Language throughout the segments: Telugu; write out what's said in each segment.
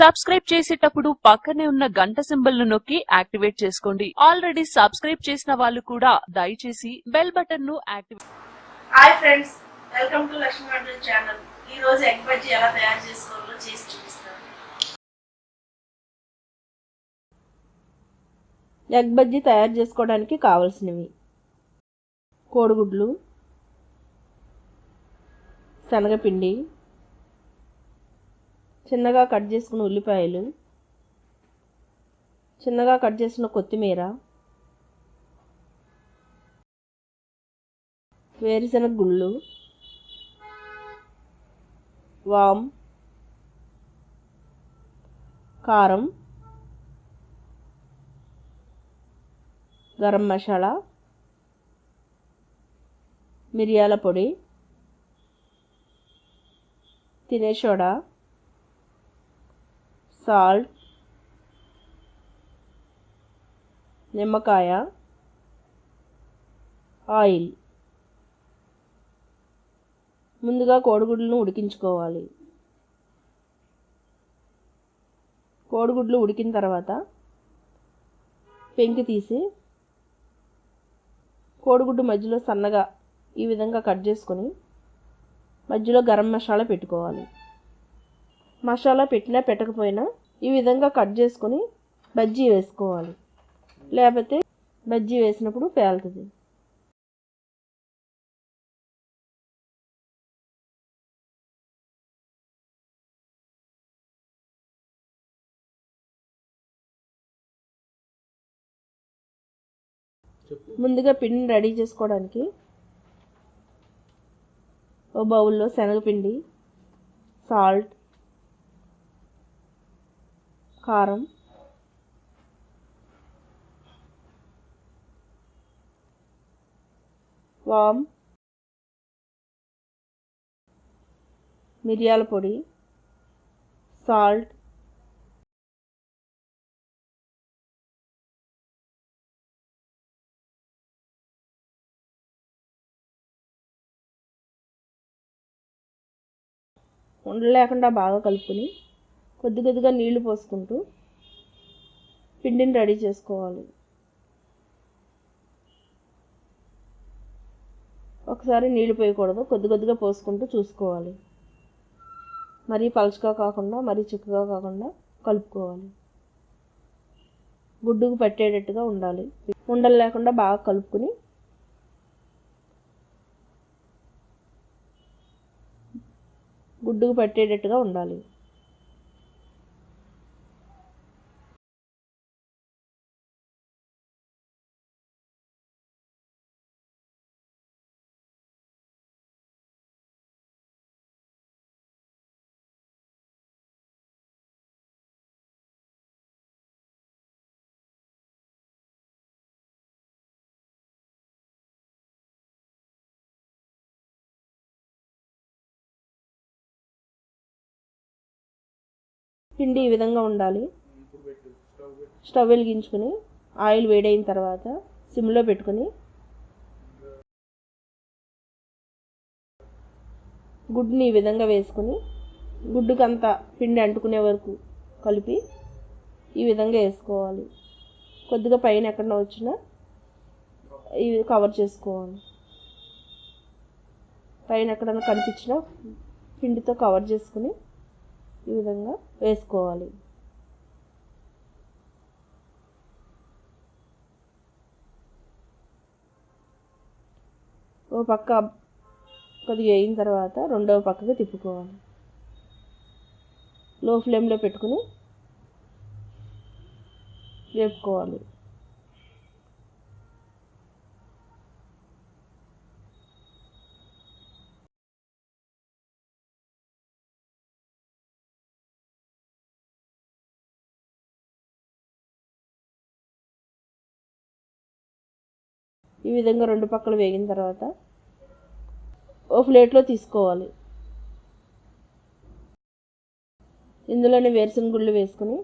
సబ్స్క్రైబ్ చేసేటప్పుడు పక్కనే ఉన్న గంట సింబల్ ను నొక్కి యాక్టివేట్ చేసుకోండి. ఆల్రెడీ సబ్స్క్రైబ్ చేసిన వాళ్ళు కూడా దయచేసి బెల్ బటన్ ను activate. Hi friends, welcome to Lakshmi వంటల ఛానల్. ఈ రోజు ఎగ్ బజ్జీ ఎలా తయారు చేసుకోవాలో చేసి చూపిస్తాను. ఎగ్ బజ్జీ తయారు చేసుకోవడానికి కావలసినవి: కోడిగుడ్లు, శనగపిండి, చిన్నగా కట్ చేసుకున్న ఉల్లిపాయలు, చిన్నగా కట్ చేసిన కొత్తిమీర, వేరుశనగ గుళ్ళు, వామ్, కారం, గరం మసాలా, మిరియాల పొడి, తినే సోడా, సాల్ట్, నిమ్మకాయ, ఆయిల్. ముందుగా కోడిగుడ్లను ఉడికించుకోవాలి. కోడిగుడ్లు ఉడికిన తర్వాత పెంకి తీసి కోడిగుడ్డు మధ్యలో సన్నగా ఈ విధంగా కట్ చేసుకొని మధ్యలో గరం మసాలా పెట్టుకోవాలి. మసాలా పెట్టినా పెట్టకపోయినా ఈ విధంగా కట్ చేసుకొని బజ్జీ వేసుకోవాలి, లేకపోతే బజ్జీ వేసినప్పుడు పేలుతుంది. ముందుగా పిండిని రెడీ చేసుకోవడానికి ఓ బౌల్లో శనగపిండి, సాల్ట్, కారం, వామ్, మిరియాల పొడి, సాల్ట్, ఉండలు లేకుండా బాగా కలుపుకొని కొద్ది కొద్దిగా నీళ్లు పోసుకుంటూ పిండిని రెడీ చేసుకోవాలి. ఒకసారి నీళ్లు పోయకూడదు, కొద్ది కొద్దిగా పోసుకుంటూ చూసుకోవాలి. మరీ పలుచగా కాకుండా మరీ చిక్కగా కాకుండా కలుపుకోవాలి. గుడ్డుకు పట్టేటట్టుగా ఉండాలి. ఉండలు లేకుండా బాగా కలుపుకొని గుడ్డుకు పట్టేటట్టుగా ఉండాలి. పిండి ఈ విధంగా ఉండాలి. స్టవ్ వెలిగించుకొని ఆయిల్ వేడైన తర్వాత సిమ్లో పెట్టుకొని గుడ్డుని ఈ విధంగా వేసుకొని గుడ్డుకంతా పిండి అంటుకునే వరకు కలిపి ఈ విధంగా వేసుకోవాలి. కొద్దిగా పైన ఎక్కడన్నా వచ్చినా ఇవి కవర్ చేసుకోవాలి. పైన ఎక్కడన్నా కనిపించినా పిండితో కవర్ చేసుకుని ఈ విధంగా వేసుకోవాలి. ఓ పక్క కొద్దిగా వేయిన తర్వాత రెండవ పక్కకు తిప్పుకోవాలి. లో ఫ్లేమ్లో పెట్టుకుని వేపుకోవాలి. ఈ విధంగా రెండు పక్కలు వేగిన తర్వాత ఓ ప్లేట్లో తీసుకోవాలి. ఇందులోనే వేరుశనగ గుళ్ళు వేసుకొని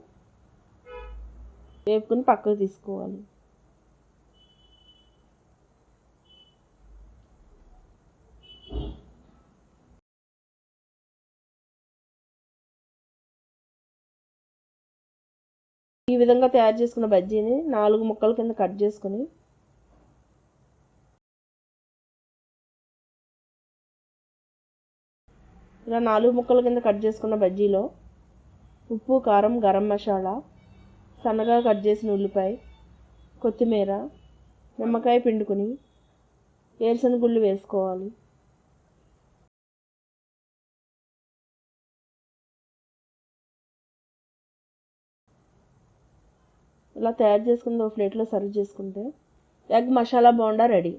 వేపుకొని పక్కకు తీసుకోవాలి. ఈ విధంగా తయారు చేసుకున్న బజ్జీని 4 ముక్కల కింద కట్ చేసుకుని ఇలా 4 ముక్కల కింద కట్ చేసుకున్న బజ్జీలో ఉప్పు, కారం, గరం మసాలా, సన్నగా కట్ చేసిన ఉల్లిపాయ, కొత్తిమీర, నిమ్మకాయ పిండుకుని వేరుశనగ గుళ్ళు వేసుకోవాలి. ఇలా తయారు చేసుకుని ఒక ప్లేట్లో సర్వ్ చేసుకుంటే ఎగ్ మసాలా బోండా రెడీ.